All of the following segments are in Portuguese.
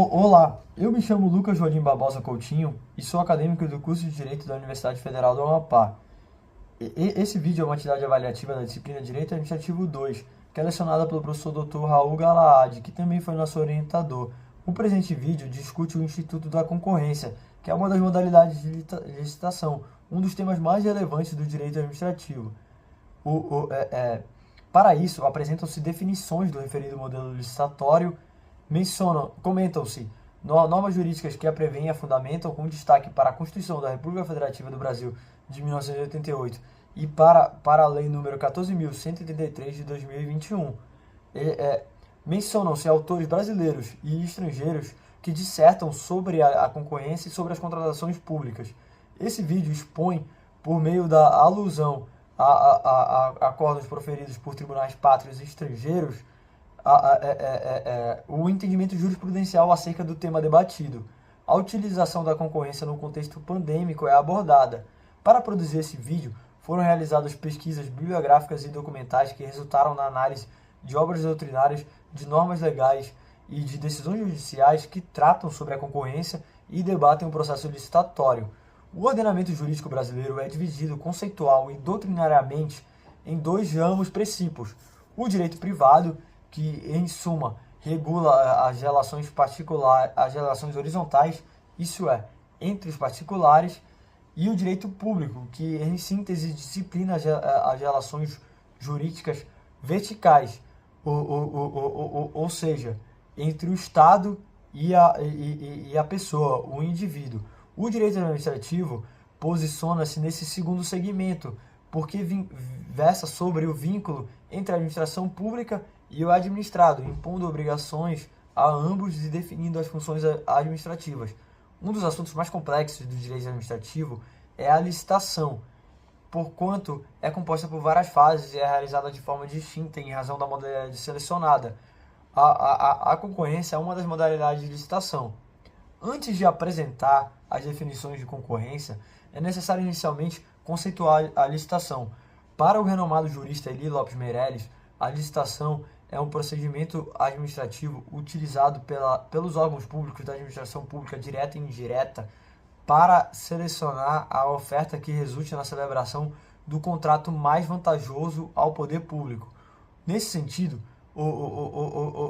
Olá, eu me chamo Lucas Joalim Barbosa Coutinho e sou acadêmico do curso de Direito da Universidade Federal do Amapá. Esse vídeo é uma atividade avaliativa da disciplina Direito Administrativo 2, que é lecionada pelo professor Dr. Raul Galaad, que também foi nosso orientador. O presente vídeo discute o Instituto da Concorrência, que é uma das modalidades de licitação, um dos temas mais relevantes do direito administrativo. Para isso, apresentam-se definições do referido modelo licitatório, comentam-se normas jurídicas que a prevêem e a fundamentam, com destaque para a Constituição da República Federativa do Brasil de 1988 e para a Lei nº 14.183 de 2021. Mencionam-se autores brasileiros e estrangeiros que dissertam sobre a concorrência e sobre as contratações públicas. Esse vídeo expõe, por meio da alusão a acordos proferidos por tribunais pátrios e estrangeiros, o entendimento jurisprudencial acerca do tema debatido. A utilização da concorrência no contexto pandêmico é abordada. Para produzir esse vídeo, foram realizadas pesquisas bibliográficas e documentais que resultaram na análise de obras doutrinárias, de normas legais e de decisões judiciais que tratam sobre a concorrência e debatem o processo licitatório. O ordenamento jurídico brasileiro é dividido conceitual e doutrinariamente em dois ramos princípios: o direito privado, que em suma regula as relações horizontais, isso é, entre os particulares, e o direito público, que em síntese disciplina as relações jurídicas verticais, ou seja, entre o Estado e a pessoa, o indivíduo. O direito administrativo posiciona-se nesse segundo segmento, porque versa sobre o vínculo entre a administração pública e o administrado, impondo obrigações a ambos e definindo as funções administrativas. Um dos assuntos mais complexos do direito administrativo é a licitação, porquanto é composta por várias fases e é realizada de forma distinta em razão da modalidade selecionada. A concorrência é uma das modalidades de licitação. Antes de apresentar as definições de concorrência, é necessário inicialmente conceituar a licitação. Para o renomado jurista Eli Lopes Meireles, a licitação é um procedimento administrativo utilizado pelos órgãos públicos da administração pública direta e indireta para selecionar a oferta que resulte na celebração do contrato mais vantajoso ao poder público. Nesse sentido,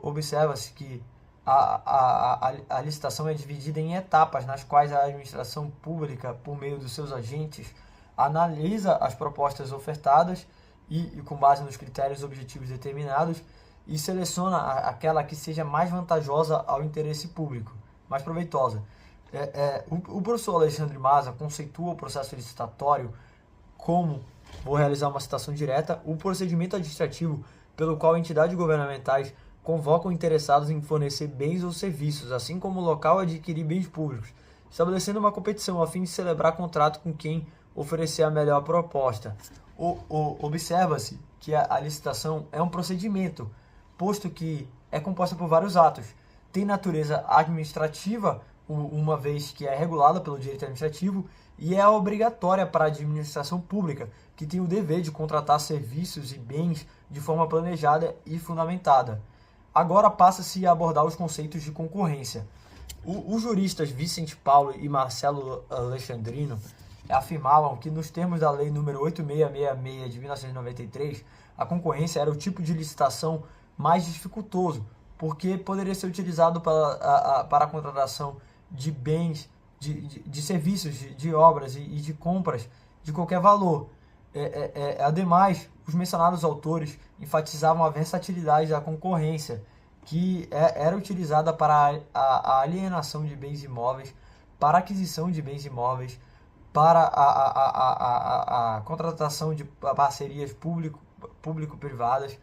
observa-se que a licitação é dividida em etapas nas quais a administração pública, por meio dos seus agentes, analisa as propostas ofertadas e com base nos critérios objetivos determinados, e seleciona aquela que seja mais vantajosa ao interesse público, mais proveitosa. O professor Alexandre Maza conceitua o processo licitatório como, vou realizar uma citação direta, o procedimento administrativo pelo qual entidades governamentais convocam interessados em fornecer bens ou serviços, assim como o local a adquirir bens públicos, estabelecendo uma competição a fim de celebrar contrato com quem oferecer a melhor proposta. Observa-se que a licitação é um procedimento, posto que é composta por vários atos. Tem natureza administrativa, uma vez que é regulada pelo direito administrativo, e é obrigatória para a administração pública, que tem o dever de contratar serviços e bens de forma planejada e fundamentada. Agora passa-se a abordar os conceitos de concorrência. Os juristas Vicente Paulo e Marcelo Alexandrino afirmavam que, nos termos da Lei nº 8666 de 1993, a concorrência era o tipo de licitação mais dificultoso, porque poderia ser utilizado para a contratação de bens, de serviços, de obras e de compras de qualquer valor. Ademais, os mencionados autores enfatizavam a versatilidade da concorrência, que era utilizada para a alienação de bens imóveis, para a aquisição de bens imóveis, para a contratação de parcerias público-privadas,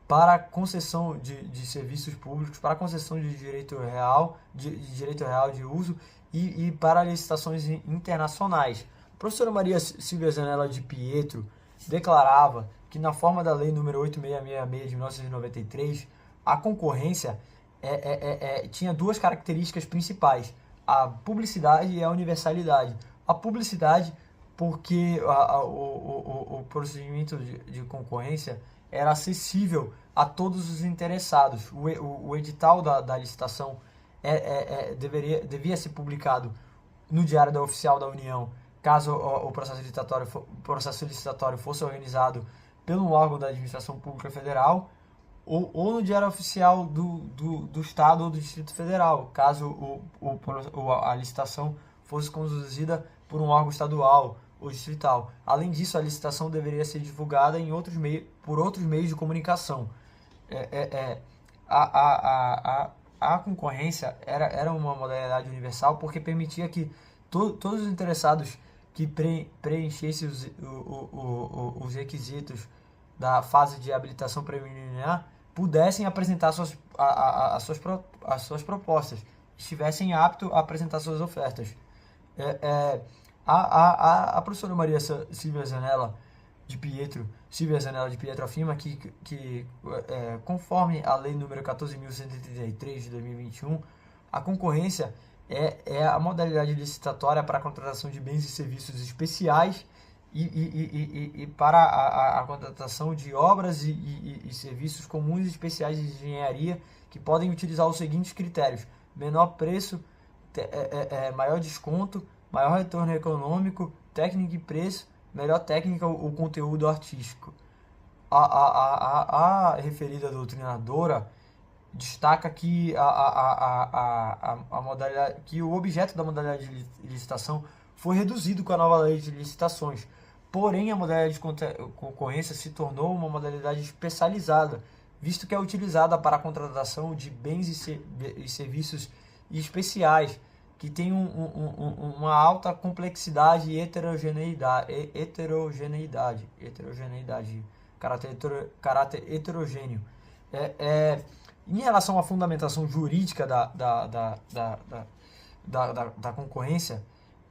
para a concessão de serviços públicos, para a concessão de direito real de uso e para licitações internacionais. A professora Maria Silvia Zanella de Pietro declarava que, na forma da Lei nº 8666 de 1993, a concorrência tinha duas características principais: a publicidade e a universalidade. A publicidade, porque o procedimento de concorrência era acessível a todos os interessados. O edital da licitação devia ser publicado no Diário Oficial da União, caso o processo licitatório fosse organizado pelo órgão da administração pública federal, ou no Diário Oficial do Estado ou do Distrito Federal, caso a licitação fosse conduzida por um órgão estadual ou distrital. Além disso, a licitação deveria ser divulgada por outros meios de comunicação. A concorrência era uma modalidade universal porque permitia que todos os interessados que preenchessem os requisitos da fase de habilitação preliminar pudessem apresentar as suas propostas, estivessem aptos a apresentar suas ofertas. A professora Maria Silvia Zanella de Pietro afirma que conforme a Lei número 14.133 de 2021, a concorrência é a modalidade licitatória para a contratação de bens e serviços especiais e para a contratação de obras e serviços comuns e especiais de engenharia que podem utilizar os seguintes critérios: menor preço, maior desconto, maior retorno econômico, técnica e preço, melhor técnica ou conteúdo artístico. A referida doutrinadora destaca que, que o objeto da modalidade de licitação foi reduzido com a nova lei de licitações. Porém, a modalidade de concorrência se tornou uma modalidade especializada, visto que é utilizada para a contratação de bens e serviços especiais, que tem uma alta complexidade e heterogeneidade, caráter heterogêneo. Em relação à fundamentação jurídica da concorrência,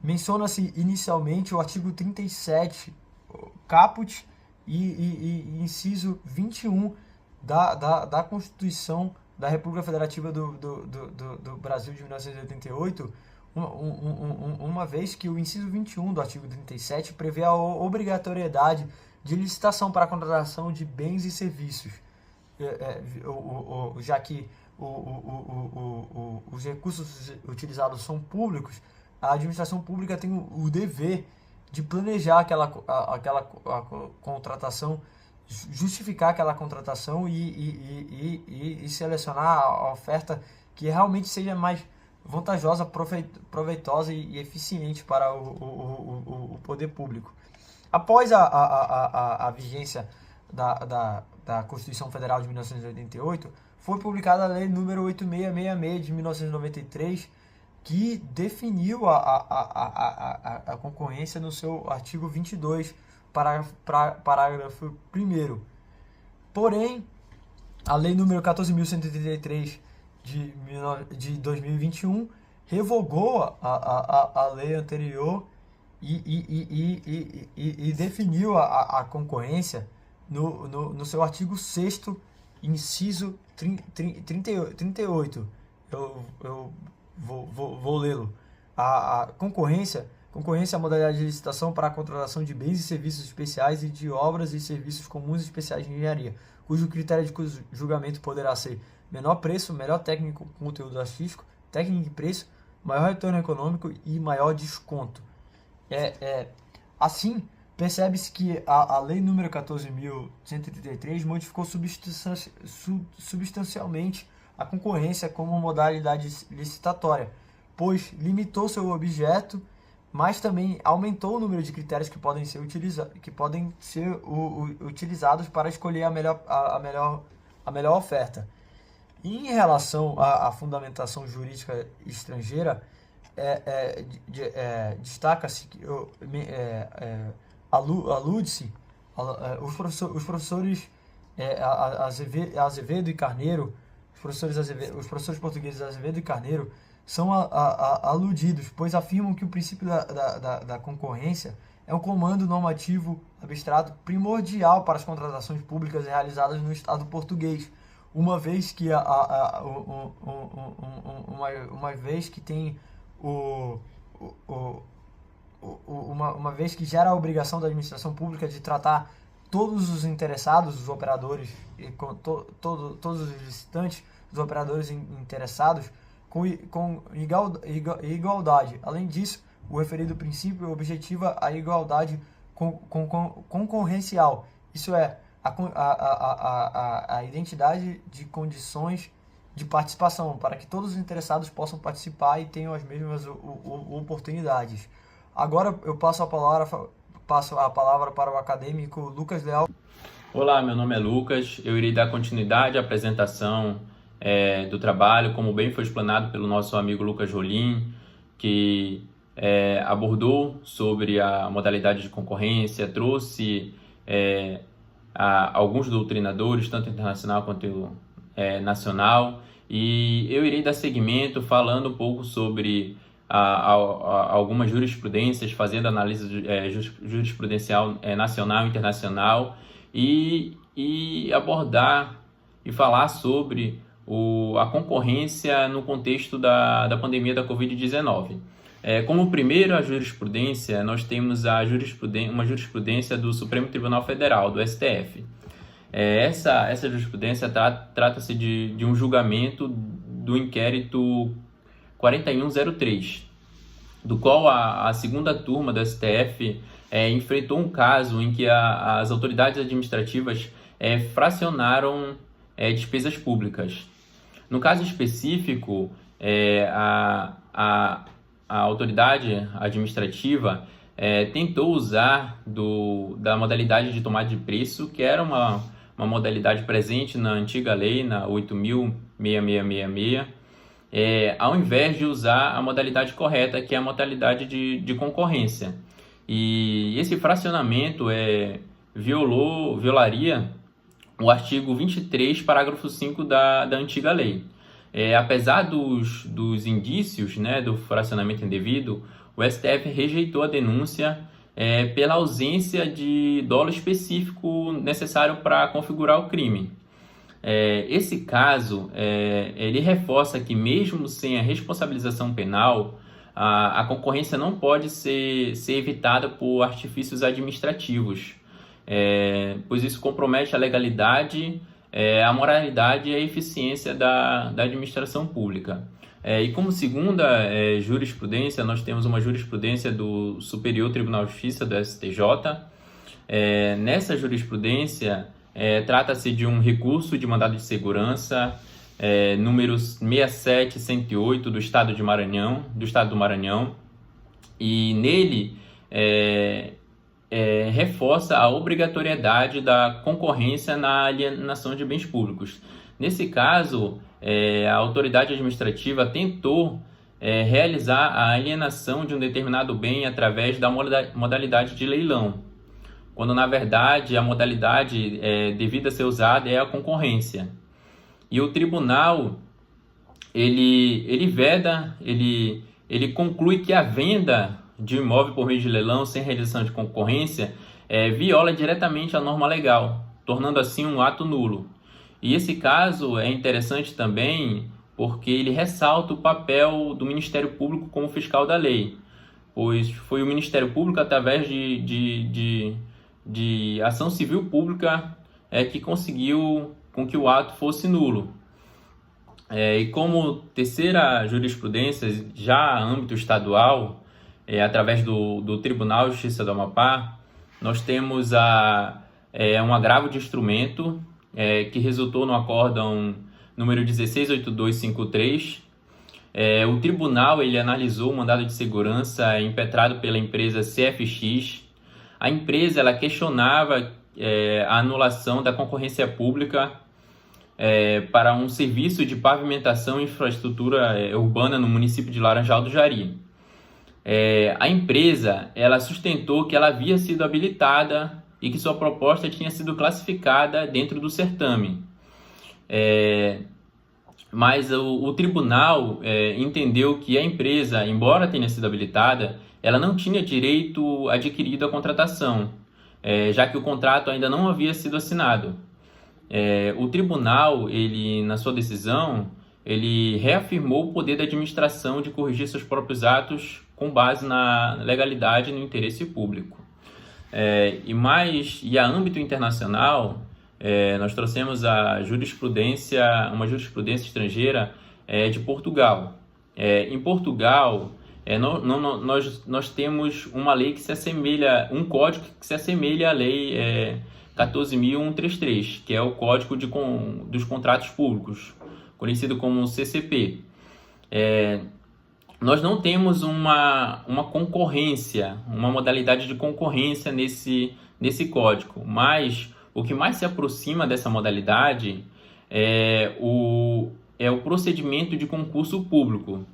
menciona-se inicialmente o artigo 37, caput e inciso 21 da Constituição da República Federativa do Brasil de 1988, uma vez que o inciso 21 do artigo 37 prevê a obrigatoriedade de licitação para a contratação de bens e serviços, já que os recursos utilizados são públicos. A administração pública tem o dever de planejar aquela contratação, justificar aquela contratação e selecionar a oferta que realmente seja mais vantajosa, proveitosa e eficiente para o poder público. Após a vigência da Constituição Federal de 1988, foi publicada a Lei número 8666 de 1993, que definiu a concorrência no seu artigo 22, parágrafo 1º. Porém, a Lei número 14.133 de 2021 revogou a lei anterior e definiu a concorrência no seu artigo 6º, inciso 38. Eu vou lê-lo. A concorrência é a modalidade de licitação para a contratação de bens e serviços especiais e de obras e serviços comuns e especiais de engenharia, cujo critério de julgamento poderá ser menor preço, melhor técnico com conteúdo artístico, técnica e preço, maior retorno econômico e maior desconto. Assim, percebe-se que a Lei número 14.133 modificou substancialmente a concorrência como modalidade licitatória, pois limitou seu objeto, mas também aumentou o número de critérios que podem ser utilizados para escolher a melhor oferta. Em relação à fundamentação jurídica estrangeira, destaca-se que alude-se os professores Azevedo e Carneiro, os professores portugueses Azevedo e Carneiro são aludidos, pois afirmam que o princípio da concorrência é um comando normativo abstrato primordial para as contratações públicas realizadas no Estado português, uma vez que tem uma vez que gera a obrigação da administração pública de tratar todos os interessados, os operadores, todos os licitantes, os operadores interessados, com igualdade. Além disso, o referido princípio objetiva a igualdade concorrencial, isso é, a identidade de condições de participação, para que todos os interessados possam participar e tenham as mesmas oportunidades. Agora eu passo a palavra para o acadêmico Lucas Leal. Olá, meu nome é Lucas, eu irei dar continuidade à apresentação do trabalho, como bem foi explanado pelo nosso amigo Lucas Rolim, que abordou sobre a modalidade de concorrência, trouxe alguns doutrinadores, tanto internacional quanto nacional, e eu irei dar seguimento falando um pouco sobre algumas jurisprudências, fazendo análise jurisprudencial nacional e internacional, e abordar e falar sobre a concorrência no contexto da pandemia da Covid-19. Como primeira jurisprudência, nós temos uma jurisprudência do Supremo Tribunal Federal, do STF. Essa jurisprudência trata-se de um julgamento do inquérito 4103, do qual a segunda turma do STF enfrentou um caso em que as autoridades administrativas fracionaram despesas públicas. No caso específico, a autoridade administrativa tentou usar da modalidade de tomada de preço, que era uma modalidade presente na antiga lei, na 8.666, ao invés de usar a modalidade correta, que é a modalidade de concorrência. E esse fracionamento violaria o artigo 23, parágrafo 5 da antiga lei. Apesar dos indícios, do fracionamento indevido, o STF rejeitou a denúncia pela ausência de dolo específico necessário para configurar o crime. Esse caso, ele reforça que mesmo sem a responsabilização penal, a concorrência não pode ser evitada por artifícios administrativos, pois isso compromete a legalidade, a moralidade e a eficiência da administração pública. E como segunda jurisprudência, nós temos uma jurisprudência do Superior Tribunal de Justiça, do STJ. Nessa jurisprudência, trata-se de um recurso de mandado de segurança, número 67108 do Estado do Maranhão, e nele reforça a obrigatoriedade da concorrência na alienação de bens públicos. Nesse caso, a autoridade administrativa tentou realizar a alienação de um determinado bem através da modalidade de leilão, quando na verdade a modalidade devida a ser usada é a concorrência. E o tribunal ele conclui que a venda de imóvel por meio de leilão sem realização de concorrência viola diretamente a norma legal, tornando assim um ato nulo. E esse caso é interessante também porque ele ressalta o papel do Ministério Público como fiscal da lei, pois foi o Ministério Público, através de ação civil pública, que conseguiu com que o ato fosse nulo. E como terceira jurisprudência, já a âmbito estadual, através do Tribunal de Justiça do Amapá, nós temos um agravo de instrumento que resultou no acórdão número 168253. O tribunal ele analisou o mandado de segurança impetrado pela empresa CFX. A empresa ela questionava a anulação da concorrência pública para um serviço de pavimentação e infraestrutura urbana no município de Laranjal do Jari. A empresa ela sustentou que ela havia sido habilitada e que sua proposta tinha sido classificada dentro do certame. Mas o tribunal entendeu que a empresa, embora tenha sido habilitada, ela não tinha direito adquirido à contratação, já que o contrato ainda não havia sido assinado. O tribunal, na sua decisão, ele reafirmou o poder da administração de corrigir seus próprios atos com base na legalidade e no interesse público. E a âmbito internacional, nós trouxemos uma jurisprudência estrangeira de Portugal, Em Portugal, nós temos uma lei que se assemelha, um código que se assemelha à lei 14.133, que é o Código dos Contratos Públicos, conhecido como CCP. Nós não temos uma concorrência, uma modalidade de concorrência nesse código, mas o que mais se aproxima dessa modalidade é o procedimento de concurso público.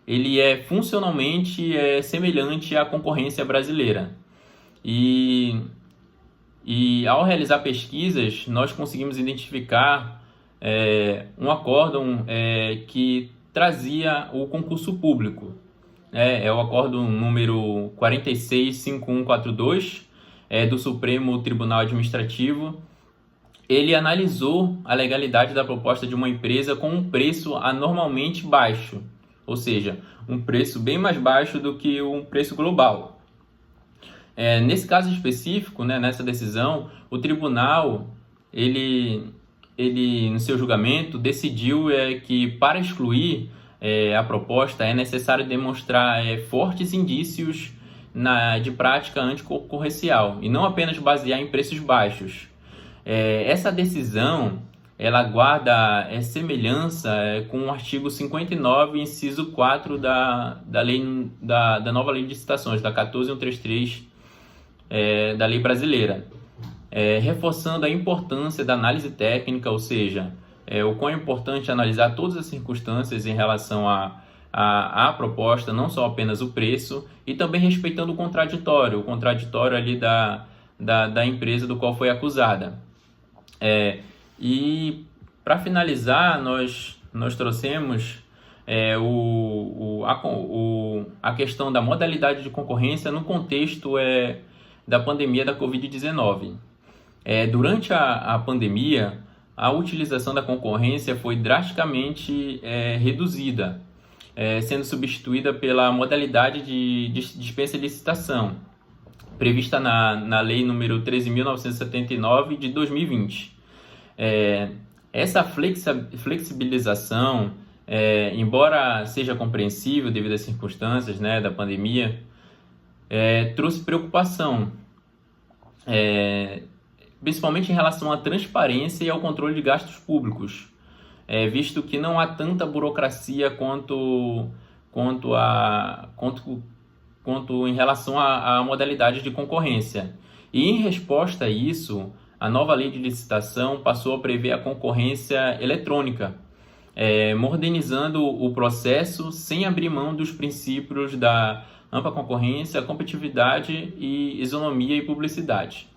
Ele é funcionalmente semelhante à concorrência brasileira. E ao realizar pesquisas, nós conseguimos identificar um acórdão que trazia o concurso público. É o acórdão número 465142 do Supremo Tribunal Administrativo. Ele analisou a legalidade da proposta de uma empresa com um preço anormalmente baixo, ou seja, um preço bem mais baixo do que um preço global. Nesse caso específico, nessa decisão, o tribunal, ele no seu julgamento, decidiu que para excluir a proposta é necessário demonstrar fortes indícios de prática anticoncorrencial e não apenas basear em preços baixos. Essa decisão ela guarda semelhança com o artigo 59, inciso 4 da nova lei de licitações, da 14.133 da lei brasileira, reforçando a importância da análise técnica, ou seja, o quão é importante analisar todas as circunstâncias em relação à proposta, não só apenas o preço, e também respeitando o contraditório ali da empresa do qual foi acusada. E para finalizar, nós trouxemos a questão da modalidade de concorrência no contexto da pandemia da Covid-19. Durante a pandemia, a utilização da concorrência foi drasticamente reduzida, sendo substituída pela modalidade de dispensa de licitação, prevista na Lei número 13.979 de 2020. Essa flexibilização, embora seja compreensível devido às circunstâncias da pandemia, trouxe preocupação, principalmente em relação à transparência e ao controle de gastos públicos, visto que não há tanta burocracia quanto em relação à modalidade de concorrência. E em resposta a isso, a nova lei de licitação passou a prever a concorrência eletrônica, modernizando o processo sem abrir mão dos princípios da ampla concorrência, competitividade e isonomia e publicidade.